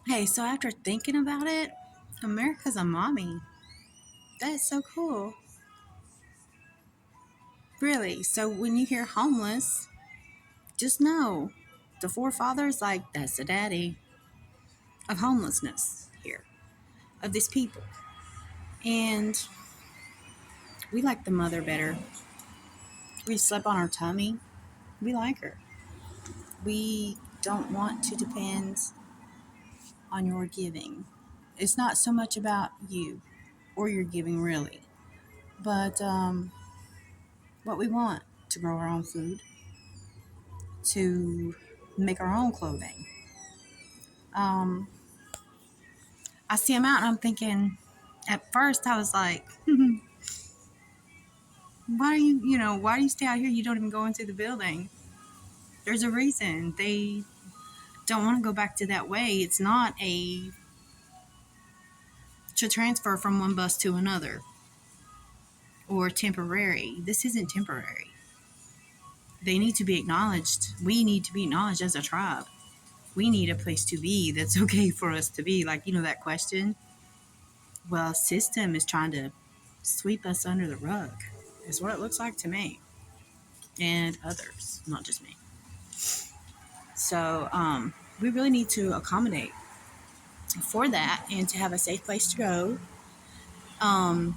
Hey, so after thinking about it, America's a mommy. That's so cool. Really. So when you hear homeless, just know the forefathers, like, that's the daddy of homelessness here, of these people. And we like the mother better. We slept on our tummy. We like her. We don't want to depend on your giving. It's not so much about you or your giving, really, but what we want to grow our own food, to make our own clothing. Um, I see them out and I'm thinking, at first I was like, why do you stay out here? You don't even go into the building. There's a reason. They don't want to go back to that way. It's not to transfer from one bus to another or temporary. This isn't temporary. They need to be acknowledged. We need to be acknowledged as a tribe. We need a place to be that's okay for us to be. Like, that question. Well, system is trying to sweep us under the rug, is what it looks like to me and others, not just me. So we really need to accommodate for that and to have a safe place to go, um,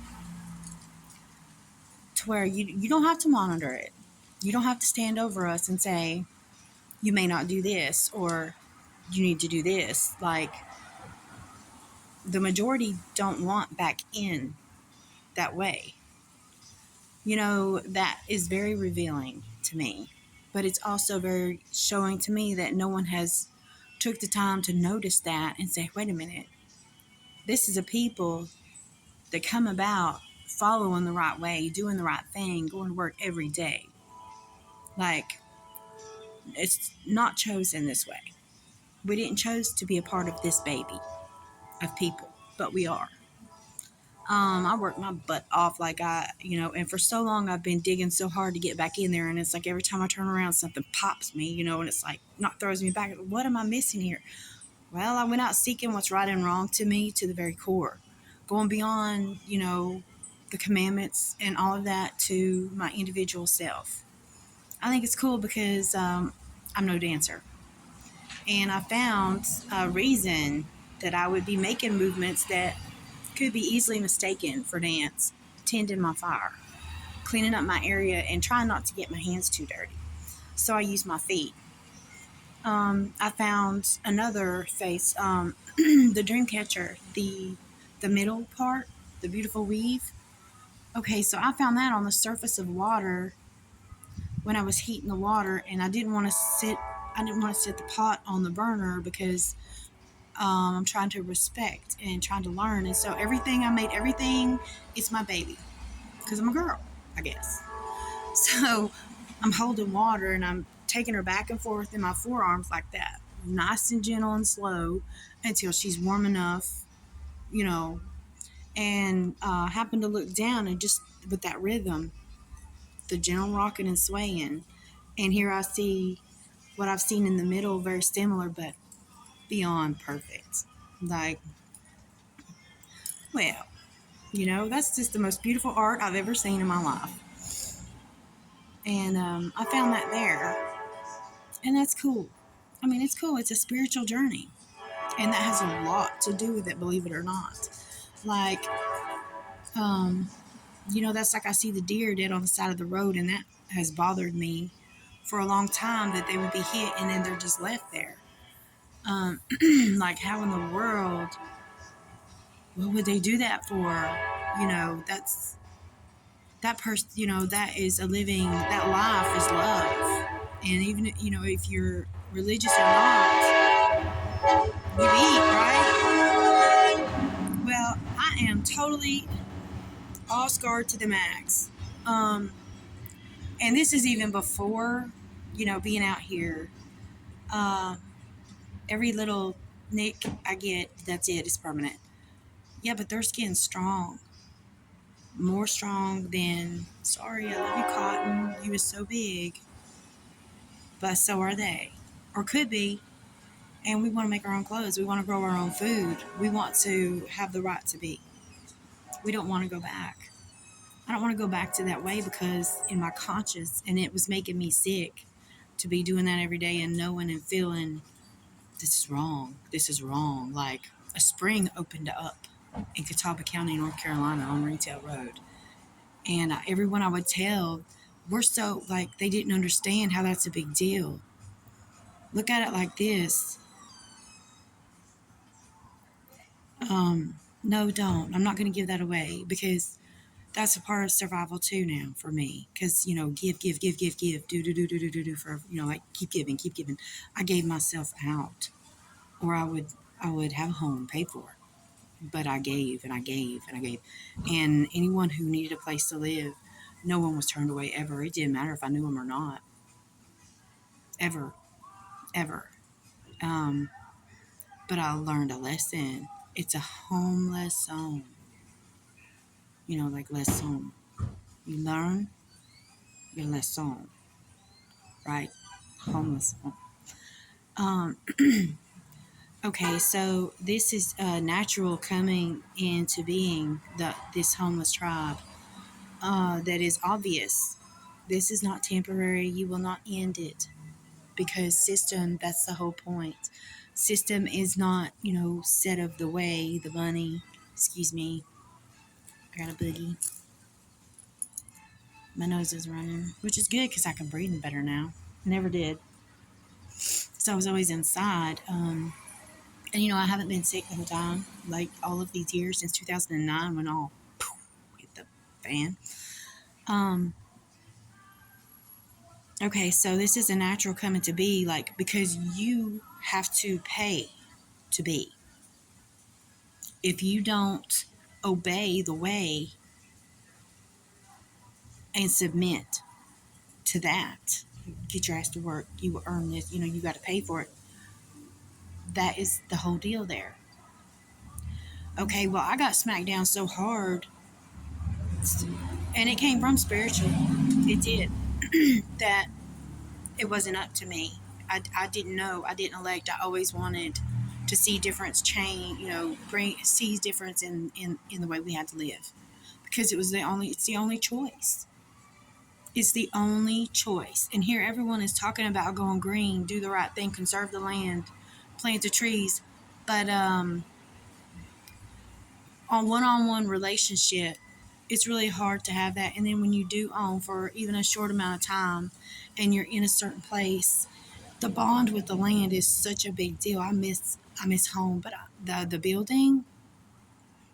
to where you don't have to monitor it. You don't have to stand over us and say, you may not do this or you need to do this. Like, the majority don't want back in that way. That is very revealing to me, but it's also very showing to me that no one has took the time to notice that and say, wait a minute, this is a people that come about following the right way, doing the right thing, going to work every day. Like, it's not chosen this way. We didn't choose to be a part of this baby of people, but we are. I worked my butt off, and for so long I've been digging so hard to get back in there. And it's like every time I turn around, something pops me, and it's like, not throws me back. What am I missing here? Well, I went out seeking what's right and wrong to me to the very core, going beyond, the commandments and all of that to my individual self. I think it's cool because I'm no dancer. And I found a reason that I would be making movements that could be easily mistaken for dance, tending my fire, cleaning up my area, and trying not to get my hands too dirty. So I use my feet. I found another face, the dream catcher, the middle part, the beautiful weave. Okay, so I found that on the surface of water when I was heating the water, and I didn't want to sit. I didn't want to set the pot on the burner because I'm trying to respect and trying to learn. And so everything is my baby because I'm a girl, I guess. So I'm holding water and I'm taking her back and forth in my forearms like that, nice and gentle and slow until she's warm enough, you know, and happen to look down and just with that rhythm, the gentle rocking and swaying. And here I see what I've seen in the middle, very similar, but beyond perfect. Like, well, that's just the most beautiful art I've ever seen in my life. And I found that there. And that's cool. I mean, it's cool. It's a spiritual journey. And that has a lot to do with it, believe it or not. Like, um, that's like I see the deer dead on the side of the road, and that has bothered me for a long time that they would be hit and then they're just left there. Um, like, how in the world, what would they do that for? That's that person, that is a living, that life is love. And even, if you're religious or not, you eat, right? Well, I am totally all scarred to the max. Um, and this is even before, being out here. Uh, every little nick I get, that's it, it's permanent. Yeah, but their skin's strong. More strong than, sorry, I love you, Cotton. You was so big. But so are they. Or could be. And we want to make our own clothes. We want to grow our own food. We want to have the right to be. We don't want to go back. I don't want to go back to that way because in my conscience, and it was making me sick to be doing that every day and knowing and feeling this is wrong. This is wrong. Like a spring opened up in Catawba County, North Carolina on Retail Road. And everyone I would tell, we're so like, they didn't understand how that's a big deal. Look at it like this. No, don't. I'm not going to give that away because that's a part of survival too now for me. Because, give, do, for, like keep giving, keep giving. I gave myself out or I would have a home paid for. But I gave and I gave and I gave. And anyone who needed a place to live, no one was turned away ever. It didn't matter if I knew them or not. Ever, ever. Um, but I learned a lesson. It's a homeless zone. Like less zone. You learn your lesson, right? Homeless zone. Um, okay, so this is natural coming into being this homeless tribe that is obvious. This is not temporary. You will not end it because system, that's the whole point. System is not, set of the way, the money. Excuse me. I got a boogie. My nose is running, which is good because I can breathe better now. Never did. So I was always inside. And, I haven't been sick the whole time, like all of these years since 2009 when all poof, hit the fan. Um, okay, so this is a natural coming to be, like, because you have to pay to be. If you don't obey the way and submit to that, get your ass to work, you will earn this, you got to pay for it. That is the whole deal there. Okay, well, I got smacked down so hard, and it came from spiritual. It did. That it wasn't up to me. I didn't know. I didn't elect. I always wanted to see difference change, see difference in the way we had to live. Because it's the only choice. It's the only choice. And here everyone is talking about going green, do the right thing, conserve the land, plant the trees. But on one-on-one relationship, it's really hard to have that. And then when you do own for even a short amount of time and you're in a certain place, the bond with the land is such a big deal. I miss home, but the building,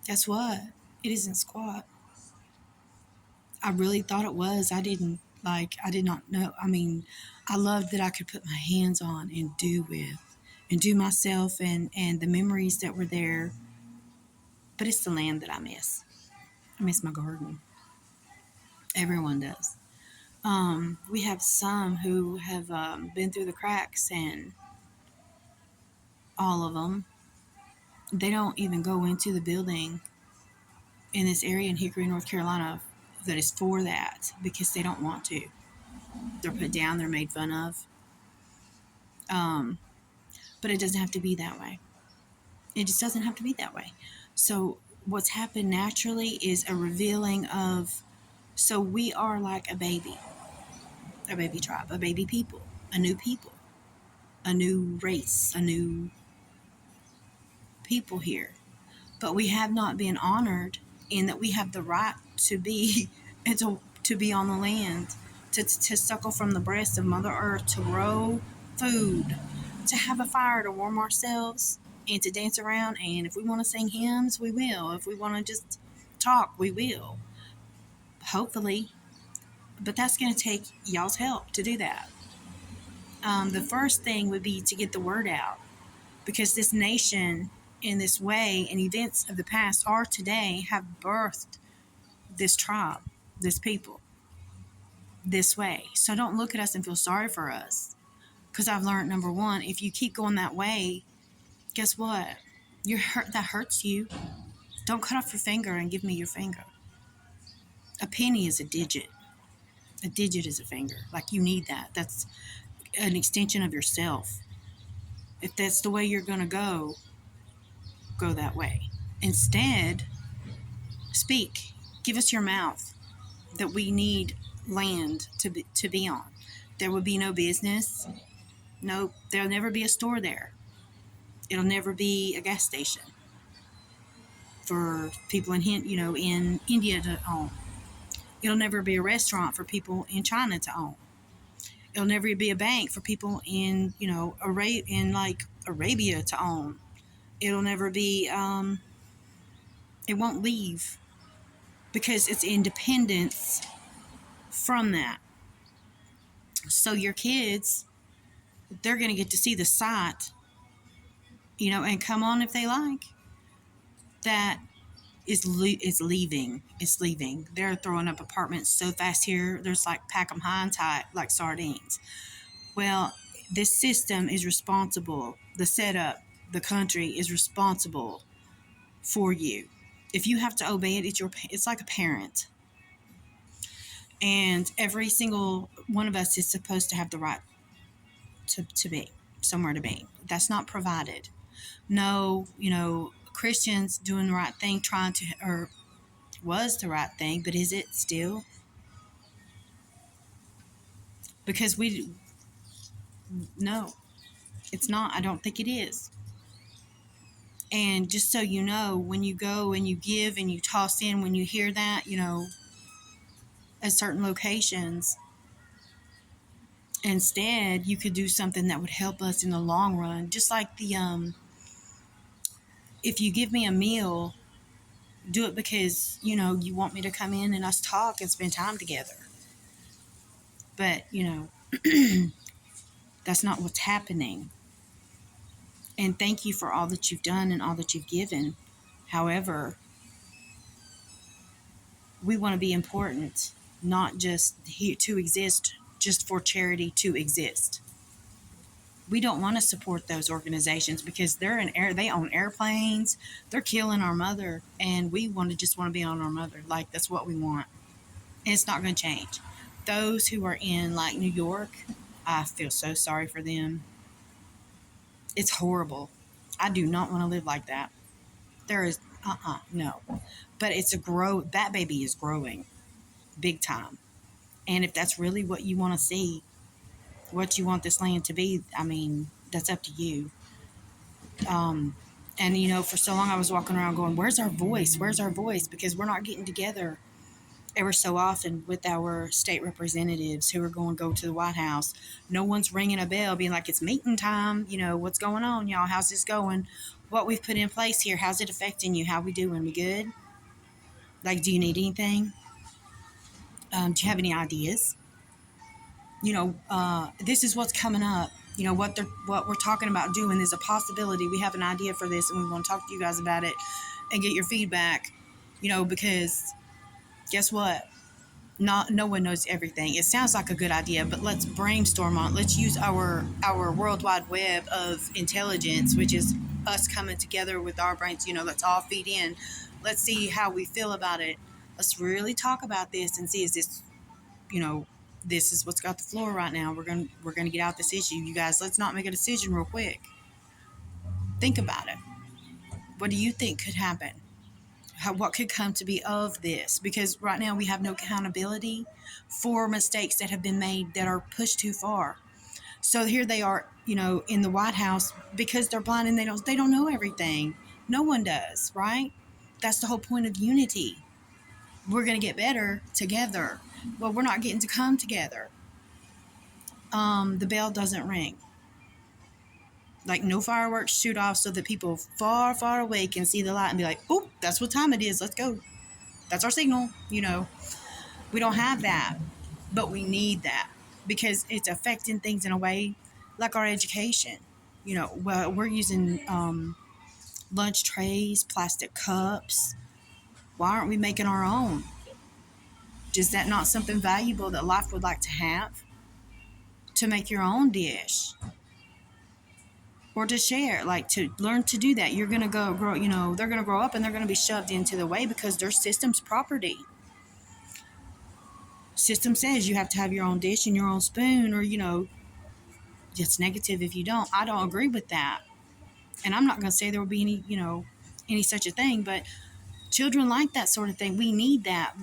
guess what? It isn't squat. I really thought it was. I did not know. I mean, I loved that I could put my hands on and do with and do myself and the memories that were there. But it's the land that I miss. I miss my garden. Everyone does. We have some who have been through the cracks, and all of them, they don't even go into the building in this area in Hickory, North Carolina, that is for that because they don't want to. They're put down, they're made fun of. Um, but it doesn't have to be that way. It just doesn't have to be that way. So, what's happened naturally is a revealing of, so we are like a baby tribe, a baby people, a new people, a new race, a new people here. But we have not been honored in that we have the right to be and to be on the land, to suckle from the breast of Mother Earth, to grow food, to have a fire to warm ourselves, and to dance around. And if we want to sing hymns, we will. If we want to just talk, we will. Hopefully. But that's going to take y'all's help to do that. The first thing would be to get the word out because this nation, in this way, and events of the past are today, have birthed this tribe, this people, this way. So don't look at us and feel sorry for us. Because I've learned, number one, if you keep going that way, guess what? You're hurt. That hurts you. Don't cut off your finger and give me your finger. A penny is a digit. A digit is a finger. Like you need that. That's an extension of yourself. If that's the way you're going to go that way. Instead, speak. Give us your mouth that we need land to be on. There will be no business. No, there'll never be a store there. It'll never be a gas station for people in India to own. It'll never be a restaurant for people in China to own. It'll never be a bank for people in like Arabia to own. It'll never be. It won't leave because it's independence from that. So your kids, they're going to get to see the sight, and come on if they like. That is leaving. It's leaving. They're throwing up apartments so fast here. There's like pack 'em high and tight like sardines. Well, this system is responsible. The setup, the country is responsible for you. If you have to obey it, it's like a parent. And every single one of us is supposed to have the right to be somewhere to be. That's not provided. No, Christians doing the right thing, or was the right thing, but is it still? Because no, it's not. I don't think it is. And just so you know, when you go and you give and you toss in, when you hear that, at certain locations, instead, you could do something that would help us in the long run. Just like if you give me a meal, do it because, you want me to come in and us talk and spend time together. But, that's not what's happening. And thank you for all that you've done and all that you've given. However, we want to be important, not just here to exist, just for charity to exist. We don't want to support those organizations because they own airplanes, they're killing our mother, and we want to be on our mother. Like, that's what we want. And it's not going to change. Those who are in like New York, I feel so sorry for them. It's horrible. I do not want to live like that. There is no. But that baby is growing big time. And if that's really what you want to see, what you want this land to be, I mean, that's up to you. And for so long I was walking around going, where's our voice? Where's our voice? Because we're not getting together ever so often with our state representatives who are going to go to the White House. No one's ringing a bell being like, it's meeting time. What's going on, y'all? How's this going? What we've put in place here, how's it affecting you? How we doing? We good? Like, do you need anything? Do you have any ideas? This is what's coming up. What we're talking about doing is a possibility. We have an idea for this, and we want to talk to you guys about it and get your feedback. Because guess what? No one knows everything. It sounds like a good idea, but let's brainstorm on it. Let's use our World Wide Web of intelligence, which is us coming together with our brains. Let's all feed in. Let's see how we feel about it. Let's really talk about this and see, is this, this is what's got the floor right now. We're gonna get out this issue. You guys, let's not make a decision real quick. Think about it. What do you think could happen? What could come to be of this? Because right now we have no accountability for mistakes that have been made that are pushed too far. So here they are, in the White House, because they're blind and they don't know everything. No one does, right? That's the whole point of unity. We're going to get better together. Well, we're not getting to come together. The bell doesn't ring. Like, no fireworks shoot off so that people far, far away can see the light and be like, oh, that's what time it is. Let's go. That's our signal. We don't have that, but we need that because it's affecting things in a way like our education. Well, we're using lunch trays, plastic cups. Why aren't we making our own? Is that not something valuable that life would like to have? To make your own dish. Or to share, like to learn to do that. You're going to grow, they're going to grow up and they're going to be shoved into the way because their system's property. System says you have to have your own dish and your own spoon, or, It's negative if you don't. I don't agree with that. And I'm not going to say there will be any, any such a thing, but children like that sort of thing. We need that.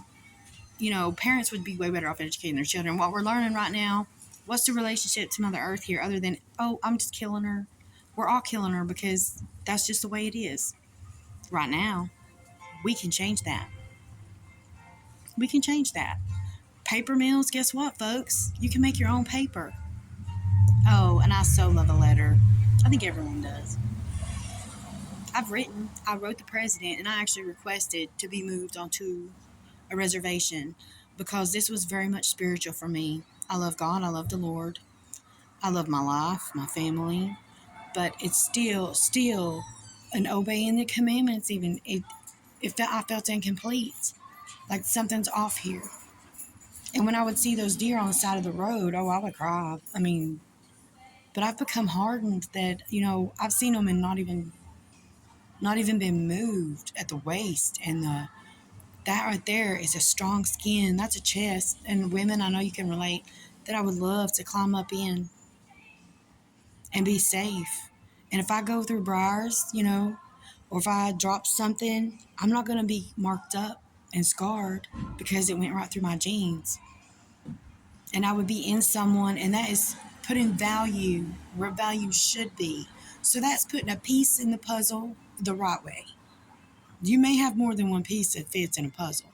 Parents would be way better off educating their children. What we're learning right now, what's the relationship to Mother Earth here other than, oh, I'm just killing her? We're all killing her because that's just the way it is right now. We can change that. We can change that. Paper mills, guess what, folks? You can make your own paper. Oh, and I so love a letter. I think everyone does. I wrote the president, and I actually requested to be moved onto a reservation because this was very much spiritual for me. I love God, I love the Lord, I love my life, my family, but it's still, and obeying the commandments. Even I felt incomplete, like something's off here. And when I would see those deer on the side of the road, oh, I would cry. I mean, but I've become hardened that I've seen them and not even been moved at the waist, and that right there is a strong skin. That's a chest. And women, I know you can relate, that I would love to climb up in and be safe. And if I go through briars, or if I drop something, I'm not going to be marked up and scarred because it went right through my jeans. And I would be in someone, and that is putting value where value should be. So that's putting a piece in the puzzle the right way. You may have more than one piece that fits in a puzzle,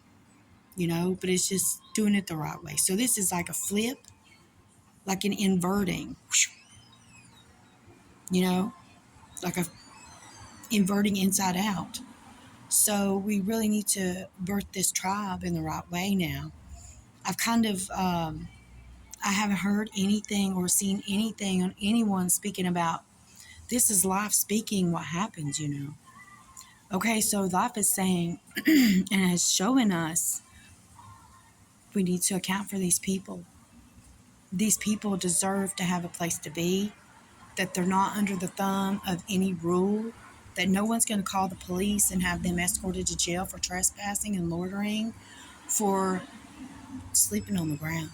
but it's just doing it the right way. So this is like a flip, like an inverting, like a inverting inside out. So we really need to birth this tribe in the right way now. I've kind of, I haven't heard anything or seen anything on anyone speaking about this is life speaking what happens. Okay, so life is saying and is showing us we need to account for these people. These people deserve to have a place to be, that they're not under the thumb of any rule, that no one's going to call the police and have them escorted to jail for trespassing and loitering, for sleeping on the ground.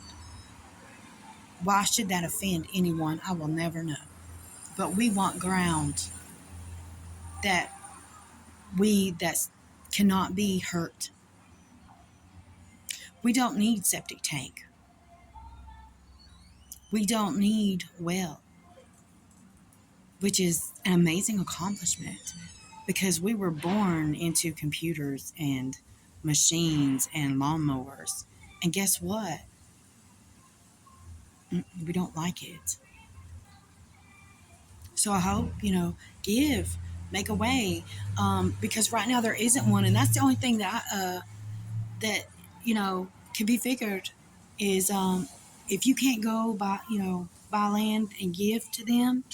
Why should that offend anyone? I will never know. But we want ground that cannot be hurt. We don't need septic tank. We don't need well, which is an amazing accomplishment because we were born into computers and machines and lawnmowers. And guess what? We don't like it. So I hope, give, make a way, because right now there isn't one. And that's the only thing that can be figured is if you can't go buy land and give to them,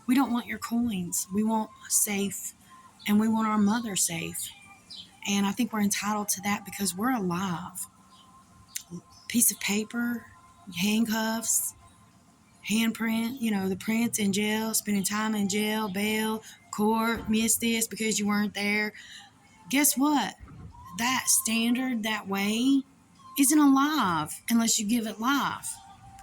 we don't want your coins. We want safe, and we want our mother safe. And I think we're entitled to that because we're alive. Piece of paper, handcuffs, handprint, the prints in jail, spending time in jail, bail, court, missed this because you weren't there. Guess what? That standard, that way, isn't alive unless you give it life.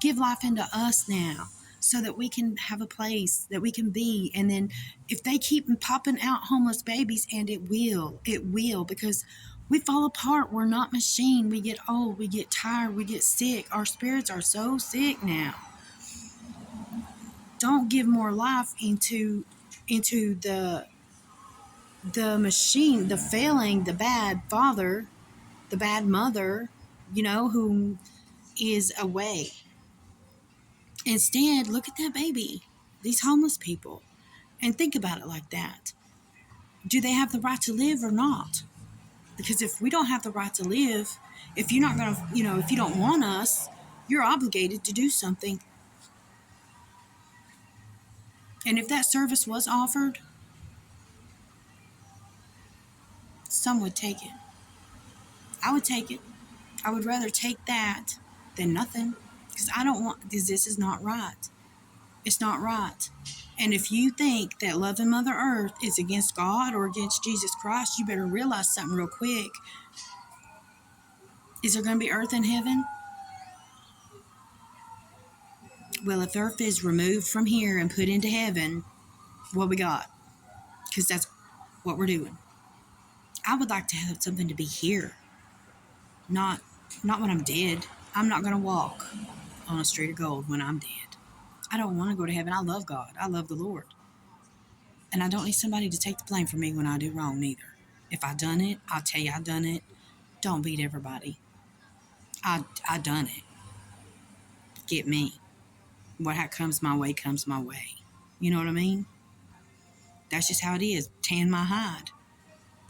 Give life into us now so that we can have a place that we can be. And then if they keep popping out homeless babies, and it will, because we fall apart. We're not machine. We get old, we get tired, we get sick. Our spirits are so sick now. Don't give more life into the machine, the failing, the bad father, the bad mother, who is away. Instead, look at that baby, these homeless people, and think about it like that. Do they have the right to live or not? Because if we don't have the right to live, if you're not going to, if you don't want us, you're obligated to do something. And if that service was offered, some would take it. I would take it. I would rather take that than nothing, because I don't want, because this is not right. It's not right. And if you think that loving Mother Earth is against God or against Jesus Christ, you better realize something real quick. Is there going to be earth in heaven? Well, if earth is removed from here and put into heaven, what we got? Because that's what we're doing. I would like to have something to be here, not when I'm dead. I'm not going to walk on a street of gold when I'm dead. I don't want to go to heaven. I love God. I love the Lord. And I don't need somebody to take the blame for me when I do wrong neither. If I done it, I'll tell you I done it. Don't beat everybody. I done it. Get me. What comes my way comes my way. You know what I mean? That's just how it is. Tan my hide.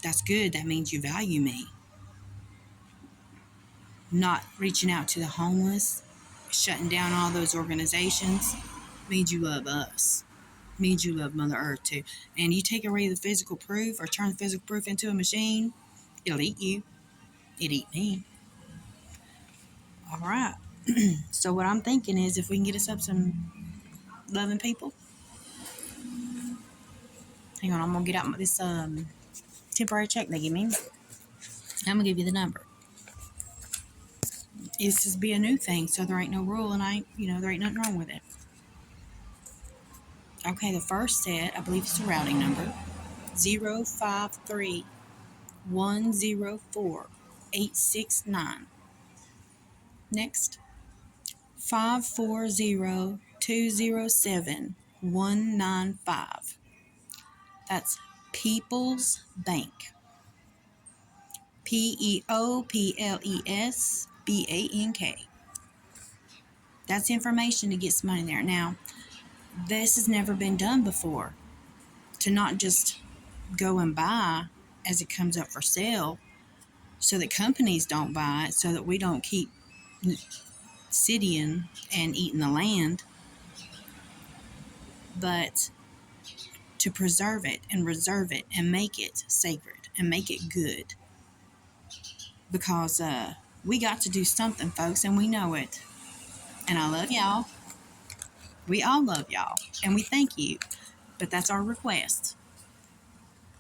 That's good. That means you value me. Not reaching out to the homeless, shutting down all those organizations, means you love us. Means you love Mother Earth too. And you take away the physical proof or turn the physical proof into a machine, it'll eat you. It'll eat me. All right. So what I'm thinking is if we can get us up some loving people. Hang on, I'm going to get out this temporary check they give me. I'm going to give you the number. This is be a new thing, so there ain't no rule and there ain't nothing wrong with it. Okay, the first set, I believe it's a routing number, 053-104-869. Next, 540-207-195. That's People's Bank. PEOPLESBANK. That's information to get some money there. Now, this has never been done before. To not just go and buy as it comes up for sale so that companies don't buy it, so that we don't keep sitting and eating the land, but to preserve it and reserve it and make it sacred and make it good. Because we got to do something, folks, and we know it. And I love y'all. We all love y'all, and we thank you. But that's our request.